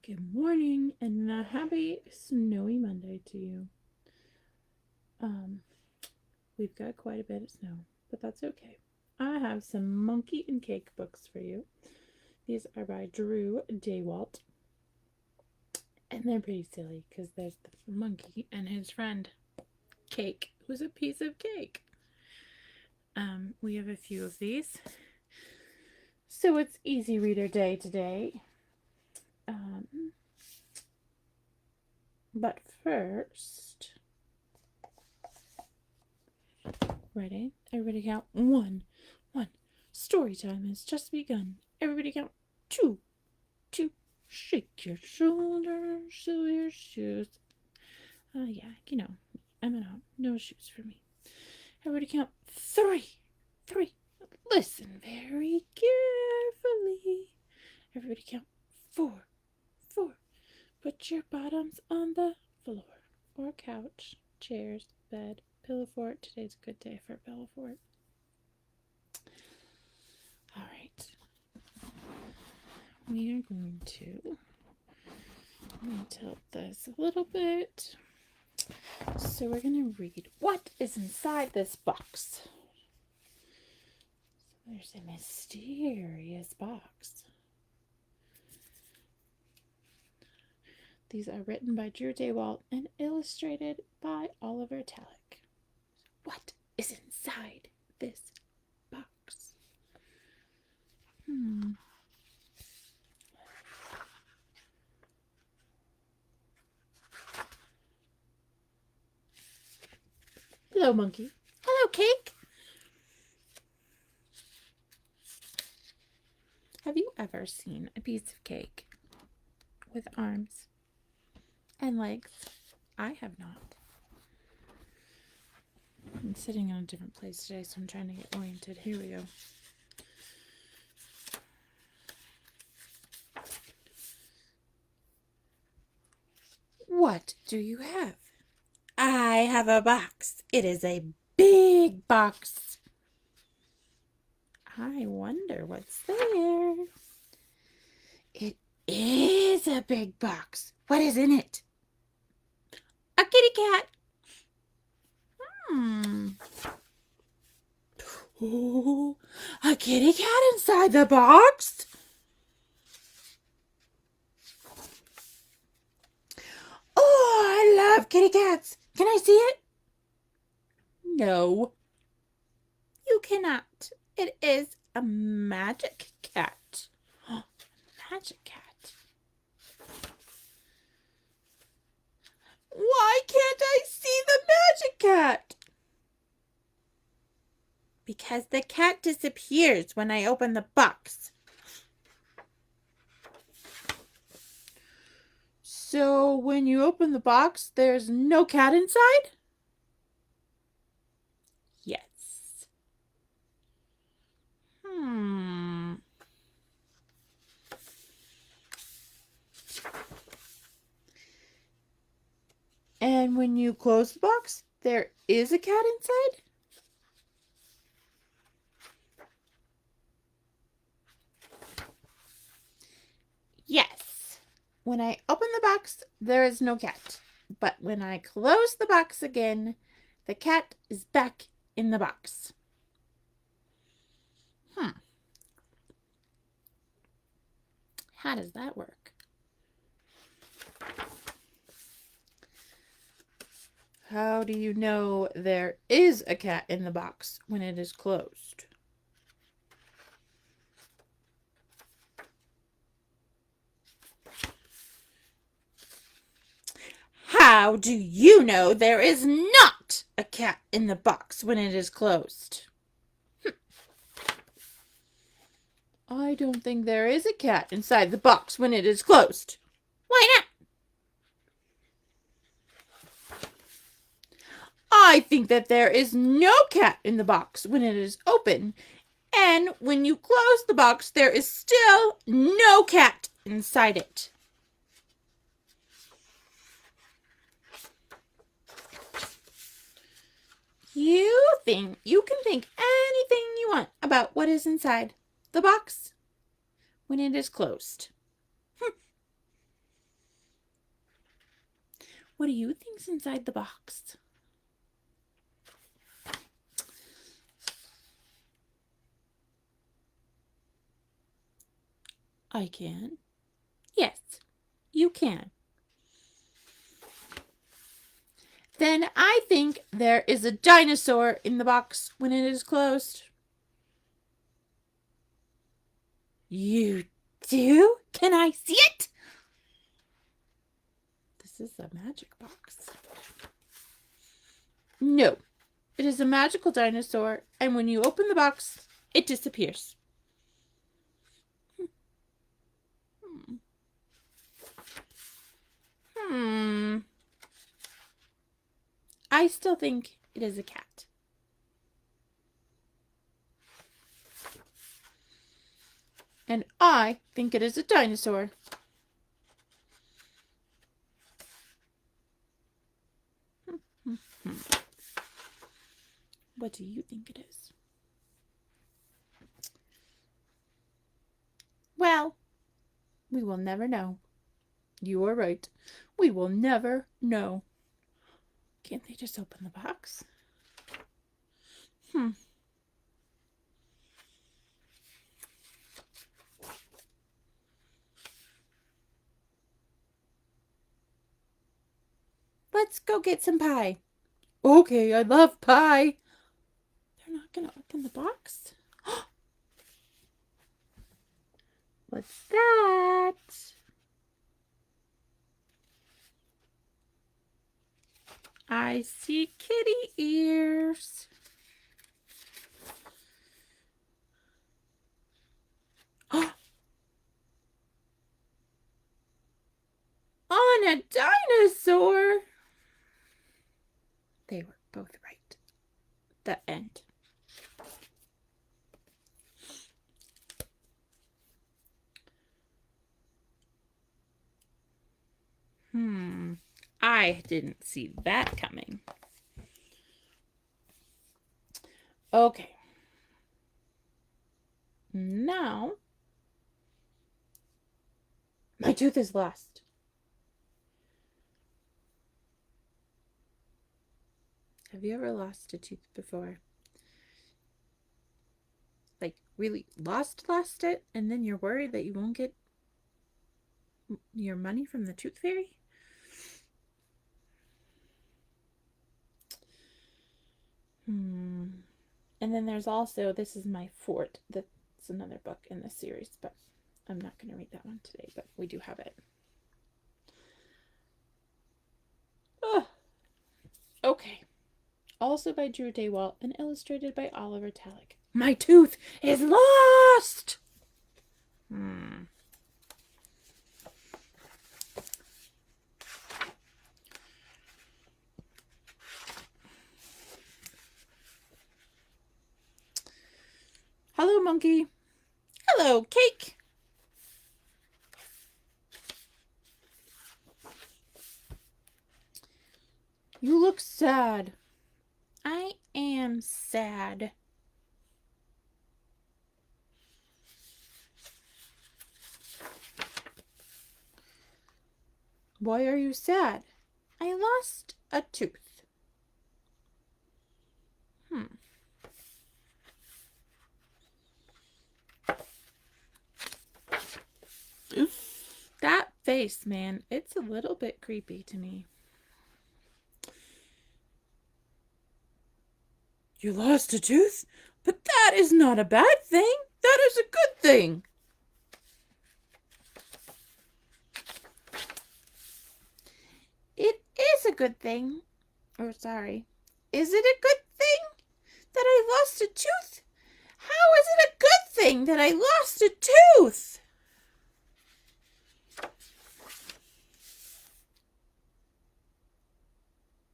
Good morning and a happy snowy Monday to you. Um, we've got quite a bit of snow, but that's okay. I have some monkey and cake books for you. These are by Drew Daywalt, and they're pretty silly because there's the monkey and his friend Cake, who's a piece of cake. We have a few of these, so it's easy reader day today. But first, ready? Everybody count one. One. Story time has just begun. Everybody count two. Two. Shake your shoulders, show your shoes. Yeah, I'm out. No shoes for me. Everybody count three. Three. Listen very carefully. Everybody count four. Four. Put your bottoms on the floor or couch, chairs, bed, pillow fort. Today's a good day for a pillow fort. All right. We are going to tilt this a little bit. So we're going to read what is inside this box. So there's a mysterious box. These are written by Drew Daywalt and illustrated by Oliver Talick. What is inside this box? Hello, monkey. Hello, cake. Have you ever seen a piece of cake with arms and legs? I have not. I'm sitting in a different place today, so I'm trying to get oriented. Here we go. What do you have? I have a box. It is a big box. I wonder what's there. It is a big box. What is in it? A kitty cat. Oh, a kitty cat inside the box? Oh, I love kitty cats. Can I see it? No. You cannot. It is a magic cat. Magic cat. Why can't I see the magic cat? Because the cat disappears when I open the box. So when you open the box, there's no cat inside? Yes. And when you close the box, there is a cat inside? Yes. When I open the box, there is no cat. But when I close the box again, the cat is back in the box. How does that work? How do you know there is a cat in the box when it is closed? How do you know there is not a cat in the box when it is closed? I don't think there is a cat inside the box when it is closed. Why not? I think that there is no cat in the box when it is open, and when you close the box, there is still no cat inside it. You can think anything you want about what is inside the box when it is closed. What do you think's inside the box? I can. Yes, you can. Then I think there is a dinosaur in the box when it is closed. You do? Can I see it? This is a magic box. No, it is a magical dinosaur, and when you open the box, it disappears. I still think it is a cat. And I think it is a dinosaur. What do you think it is? Well, we will never know. You are right. We will never know. Can't they just open the box? Let's go get some pie. Okay, I love pie. They're not going to open the box? What's that? I see kitty ears. On a dinosaur. They were both right. The end. I didn't see that coming. Okay. Now, my tooth is lost. Have you ever lost a tooth before? Like, really lost it, and then you're worried that you won't get your money from the tooth fairy? And then there's also, this is my fort. That's another book in this series, but I'm not going to read that one today, but we do have it. Okay. Also by Drew Daywalt and illustrated by Oliver Talick. My tooth is lost! Hello, monkey. Hello, cake. You look sad. I am sad. Why are you sad? I lost a tooth. That face, man, it's a little bit creepy to me. You lost a tooth? But that is not a bad thing. That is a good thing. It is a good thing. Or sorry. Is it a good thing that I lost a tooth? How is it a good thing that I lost a tooth?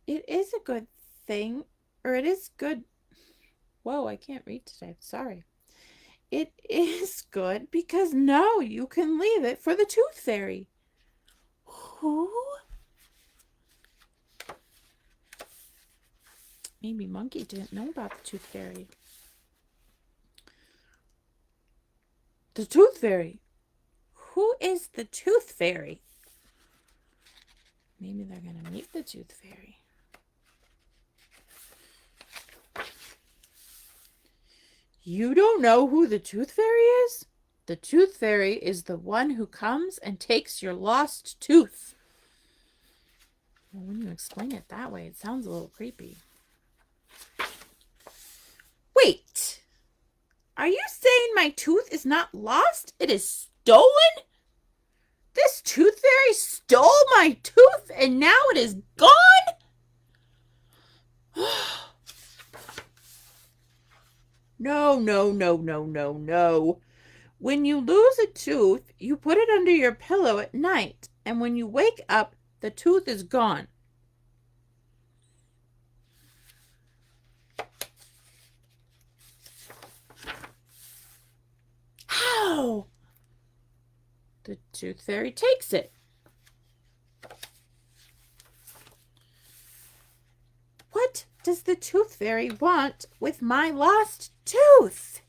It is a good thing, or it is good. Whoa, I can't read today. Sorry. It is good because now you can leave it for the tooth fairy. Who? Maybe Monkey didn't know about the tooth fairy. The tooth fairy? Who is the tooth fairy? Maybe they're going to meet the Tooth Fairy. You don't know who the Tooth Fairy is? The Tooth Fairy is the one who comes and takes your lost tooth. Well, when you explain it that way, it sounds a little creepy. Wait! Are you saying my tooth is not lost? It is stolen? This Tooth Fairy stole my tooth and now it is gone? No, no, no, no, no, no. When you lose a tooth, you put it under your pillow at night, and when you wake up, the tooth is gone. How? The Tooth Fairy takes it. What does the Tooth Fairy want with my lost tooth?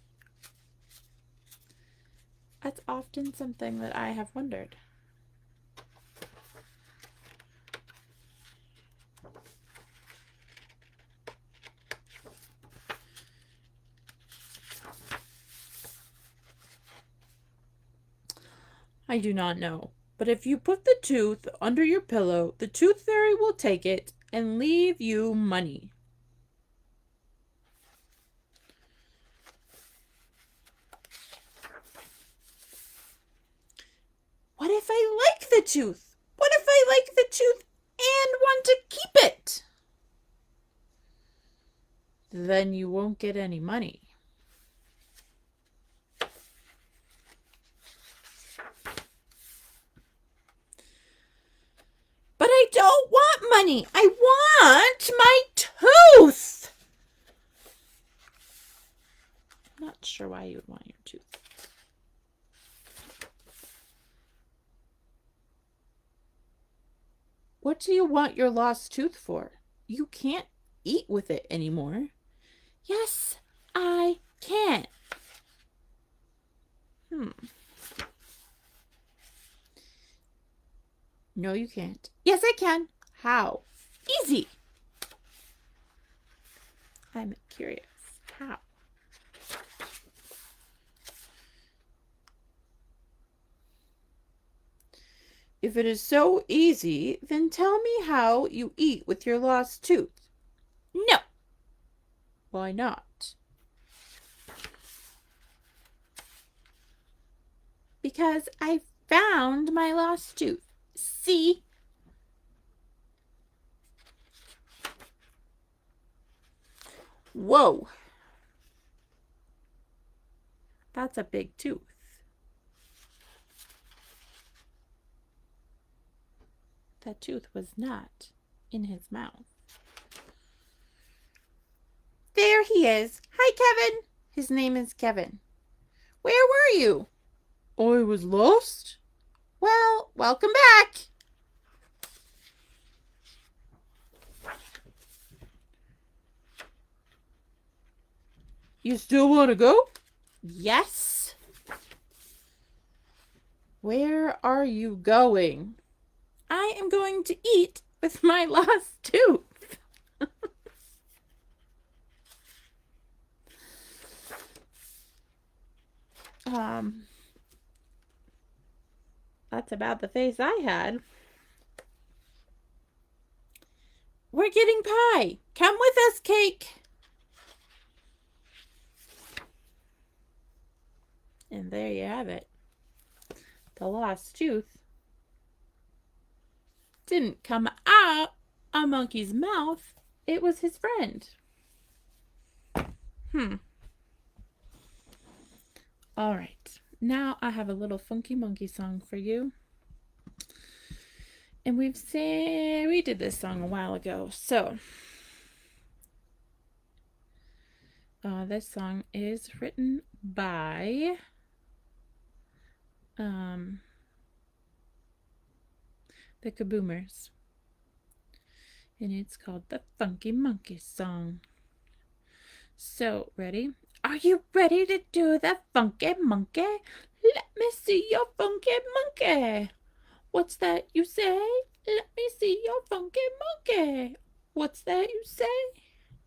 That's often something that I have wondered. I do not know, but if you put the tooth under your pillow, the Tooth Fairy will take it and leave you money. What if I like the tooth? What if I like the tooth and want to keep it? Then you won't get any money. But I don't want money. I want my tooth. I'm not sure why you would want your tooth. What do you want your lost tooth for? You can't eat with it anymore. Yes, I can. No, you can't. Yes, I can. How? Easy. I'm curious. How? If it is so easy, then tell me how you eat with your lost tooth. No. Why not? Because I found my lost tooth. See? Whoa. That's a big tooth. That tooth was not in his mouth. There he is. Hi, Kevin. His name is Kevin. Where were you? I was lost. Well, welcome back. You still want to go? Yes. Where are you going? I am going to eat with my lost tooth. That's about the face I had. We're getting pie. Come with us, Cake. And there you have it. The lost tooth didn't come out a monkey's mouth. It was his friend. All right. Now I have a little Funky Monkey song for you. And we did this song a while ago. So, this song is written by the Kaboomers. And it's called the Funky Monkey Song. So, ready? Are you ready to do the funky monkey? Let me see your funky monkey. What's that you say? Let me see your funky monkey. What's that you say?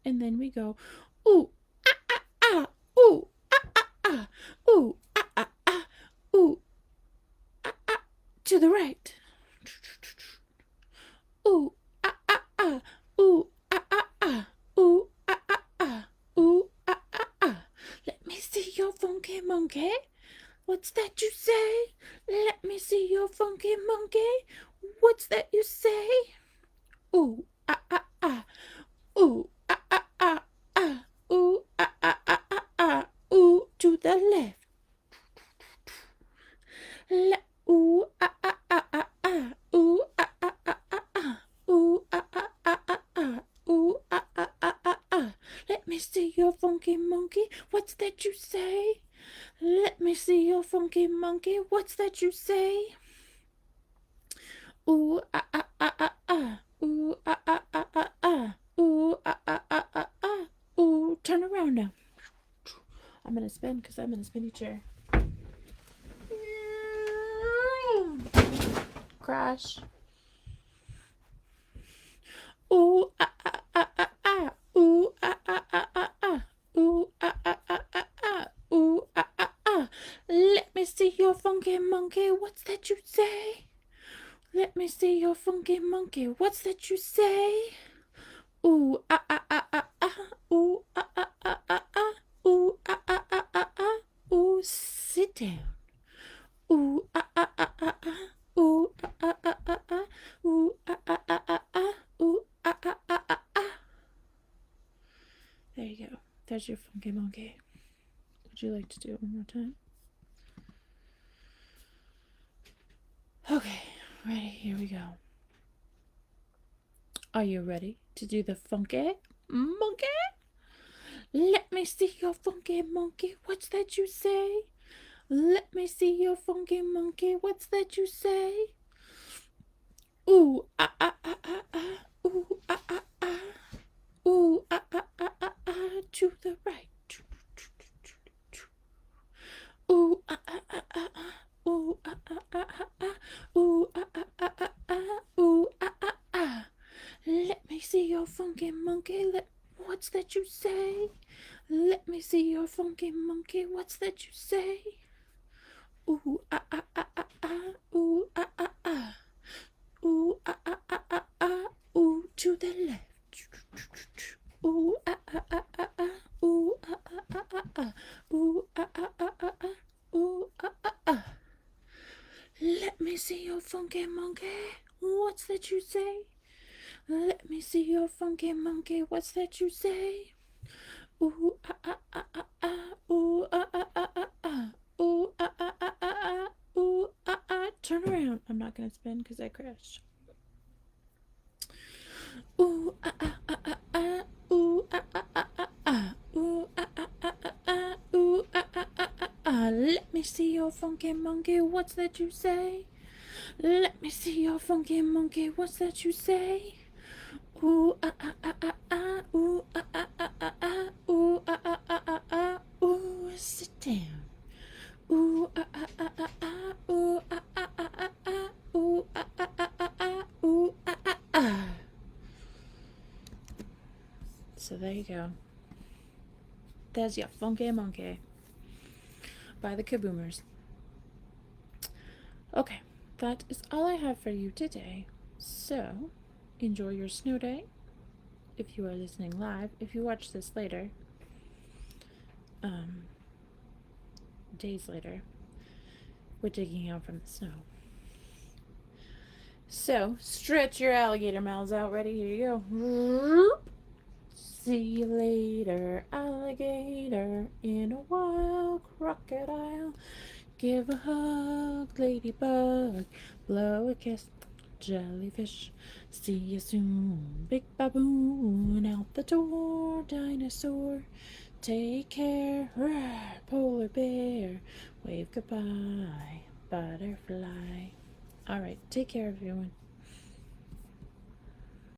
And then we go, ooh, ah, ah, ah, ooh, ah, ah, ah, ooh, ah, ah, ah, ooh, ah, ah, to the right. Ooh, ah, ah, ah, ooh, ah, ah, ah, ooh, ah, ah, ah, ooh, ah, ah, ah. Let me see your funky monkey. What's that you say? Let me see your funky monkey. What's that you say? Ooh, ah, ah, ah. Ooh, ah, ah, ah, ah. Ooh, ah, ah, ah, ah, ah. Ooh, to the left. Ooh, ah, ah, ah, ah, ah. Ooh, ah, ah, ah, ah, ah. Ooh, ah, ah, ah, ah, ah. Ooh, ah, ah, ah, ah, ah. Let me see your funky monkey. What's that you say? Let me see your funky monkey. What's that you say? Ooh, ah, ah, ah, ah, ah. Ooh, ah, ah, ah, ah, ah. Ooh, ah, ah, ah, ah, ah. Ooh, turn around now. I'm gonna spin because I'm in a spinny chair. Crash. Ooh, ah, ah, ah, ah, ah. Ooh, ah, ah, ah, ah, ah. Ooh, ah, ah, ah, ah, ah. Ooh, ah, ah, ah. Let me see your funky monkey. What's that you say? Let me see your funky monkey. What's that you say? Ooh, ah, ah, ah, ah, ah. Ooh, ah, ah, ah, ah, ah. Ooh, ah, ah, ah, ah, ah. Ooh, sit down. Ooh, ah, ah, ah, ah, ah. Ooh, ah, ah, ah, ah, ah. Ooh, ah, ah, ah, ah, ah. Ooh, ah, ah, ah, ah, ah. There you go. There's your funky monkey. Would you like to do it one more time? Okay, ready? Here we go. Are you ready to do the funky monkey? Let me see your funky monkey. What's that you say? Let me see your funky monkey. What's that you say? Ooh, ah, ah, ah, ah, ah. Ooh, ah, ah, ah. Ooh, ah, ah, ah, ah, ah. To the right. Ooh, ah, ah, ah, ah, ah. Ooh, ah, ah, ah, ah, ah. Ooh, ah, ah, ah, ah, ah. Ooh, ah, ah, ah. Let me see your funky monkey. What's that you say? Let me see your funky monkey. What's that you say? Ooh, ah, ah, ah, ah, ah. Ooh, ah, ah, ah. Ooh, ah, ah, ah, ah, ah. Ooh, to the left. Ooh, ah, ah, ah, ah, ah. Ooh, ah, ah, ah, ah, ah. Ooh, ah, ah, ah, ah, ah. Ooh, ah, ah, ah. Let me see your funky monkey. What's that you say? Let me see your funky monkey. What's that you say? Ooh, ah, ah, ah, ah, ah. Ooh, ah, ah, ah, ah, ah. Ooh, ah, ah, ah, ah, ah. Ooh, ah, ah. Turn around. I'm not going to spin because I crashed. Ooh, ah, ah, ah, ah, ah. Ooh, ah, ah, ah, ah, ah. Ooh, ah, ah, ah, ah, ah. Ooh, ah, ah, ah, ah, ah. Let me see your funky monkey. What's that you say? Let me see your funky monkey. What's that you say? Ooh, ah, ah, ah, ah, ah. Ooh, ah, ah, ah, ah, ah. Ooh, ah, ah, ah, ah, ah. Ooh, sit down. Ooh, ah, ah, ah, ah, ah. Ooh, ah, ah, ah, ah, ah. Ooh, ah, ah, ah, ah, ah. Ooh, ah, ah, ah. So there you go. There's your funky monkey by the Kaboomers. Okay, that is all I have for you today. So, enjoy your snow day. If you are listening live, if you watch this later, days later, we're digging out from the snow. So, stretch your alligator mouths out. Ready? Here you go. See you later, alligator. In a while, crocodile. Give a hug, ladybug. Blow a kiss, jellyfish. See you soon, big baboon. Out the door, dinosaur. Take care, polar bear. Wave goodbye, butterfly. All right, take care, everyone.